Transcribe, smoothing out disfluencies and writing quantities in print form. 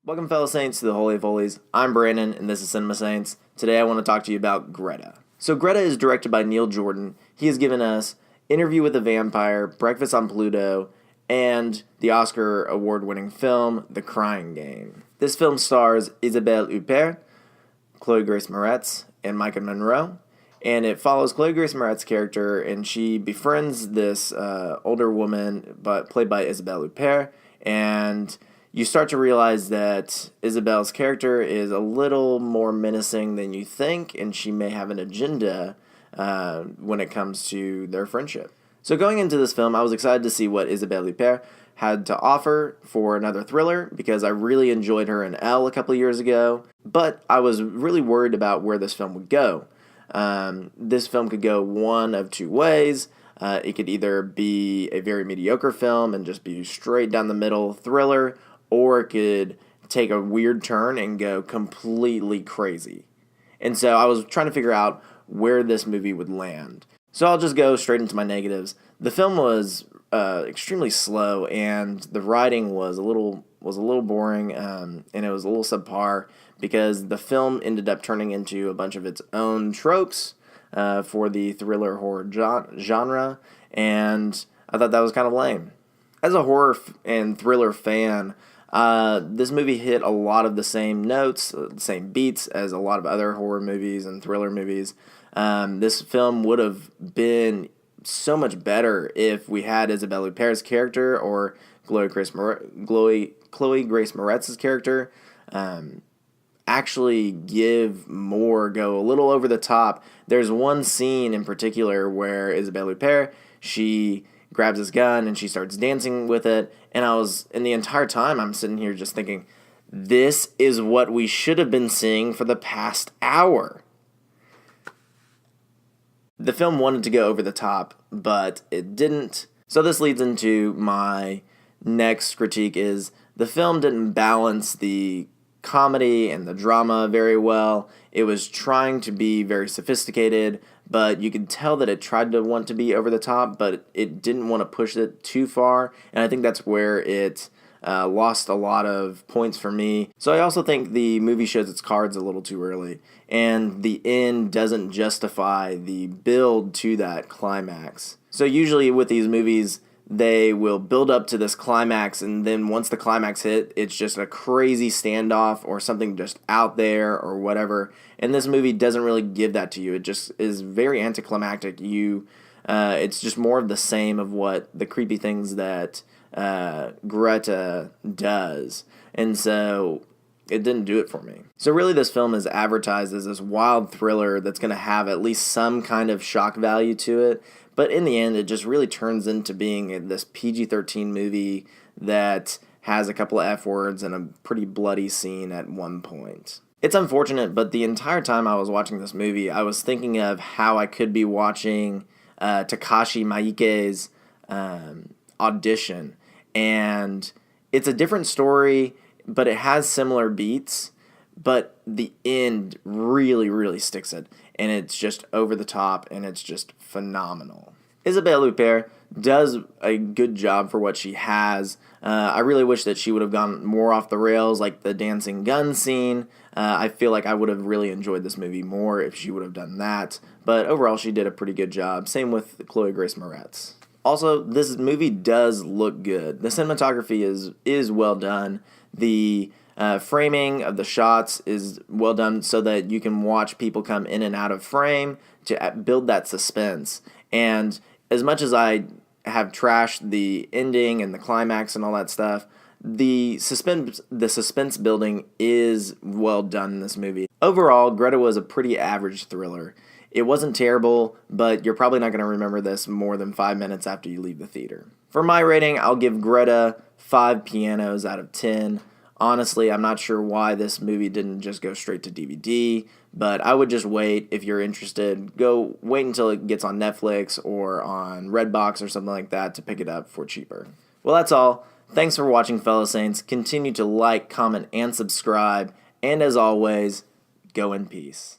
Welcome, fellow saints, to the Holy of Holies. I'm Brandyn, and this is Cinema Saints. Today I want to talk to you about Greta. So Greta is directed by Neil Jordan. He has given us Interview with a Vampire, Breakfast on Pluto, and the Oscar award-winning film, The Crying Game. This film stars Isabelle Huppert, Chloe Grace Moretz, and Maika Monroe. And it follows Chloe Grace Moretz's character, and she befriends this older woman, but played by Isabelle Huppert, and you start to realize that Isabelle's character is a little more menacing than you think, and she may have an agenda when it comes to their friendship. So going into this film, I was excited to see what Isabelle Huppert had to offer for another thriller, because I really enjoyed her in Elle a couple of years ago, but I was really worried about where this film would go. This film could go one of two ways. It could either be a very mediocre film and just be straight down the middle thriller, or it could take a weird turn and go completely crazy. And so I was trying to figure out where this movie would land. So I'll just go straight into my negatives. The film was extremely slow, and the writing was a little boring, and it was a little subpar, because the film ended up turning into a bunch of its own tropes for the thriller horror genre, and I thought that was kind of lame. As a horror and thriller fan, this movie hit a lot of the same notes, the same beats as a lot of other horror movies and thriller movies. This film would have been so much better if we had Isabelle Huppert's character or Chloe Grace Moretz's character actually give more, go a little over the top. There's one scene in particular where Isabelle Huppert, she grabs his gun and she starts dancing with it, and the entire time I'm sitting here just thinking, this is what we should have been seeing for the past hour. The film wanted to go over the top, but it didn't. So this leads into my next critique, is the film didn't balance the comedy and the drama very well. It was trying to be very sophisticated, but you could tell that it tried to want to be over the top, but it didn't want to push it too far, and I think that's where it lost a lot of points for me. So I also think the movie shows its cards a little too early, and the end doesn't justify the build to that climax. So usually with these movies, they will build up to this climax, and then once the climax hit, it's just a crazy standoff or something just out there or whatever. And this movie doesn't really give that to you. It just is very anticlimactic. It's just more of the same of what the creepy things that Greta does. And so it didn't do it for me. So really this film is advertised as this wild thriller that's going to have at least some kind of shock value to it. But in the end, it just really turns into being this PG-13 movie that has a couple of F words and a pretty bloody scene at one point. It's unfortunate, but the entire time I was watching this movie, I was thinking of how I could be watching Takashi Miike's audition. And it's a different story, but it has similar beats, but the end really, really sticks it. And it's just over the top, and it's just phenomenal. Isabelle Huppert does a good job for what she has. I really wish that she would have gone more off the rails, like the dancing gun scene. I feel like I would have really enjoyed this movie more if she would have done that. But overall, she did a pretty good job. Same with Chloe Grace Moretz. Also, this movie does look good. The cinematography is well done. The framing of the shots is well done so that you can watch people come in and out of frame to build that suspense. And as much as I have trashed the ending and the climax and all that stuff, the suspense building is well done in this movie. Overall, Greta was a pretty average thriller. It wasn't terrible, but you're probably not going to remember this more than 5 minutes after you leave the theater. For my rating, I'll give Greta 5 pianos out of 10. Honestly, I'm not sure why this movie didn't just go straight to DVD, but I would just wait. If you're interested, go wait until it gets on Netflix or on Redbox or something like that to pick it up for cheaper. Well, that's all. Thanks for watching, fellow saints. Continue to like, comment, and subscribe. And as always, go in peace.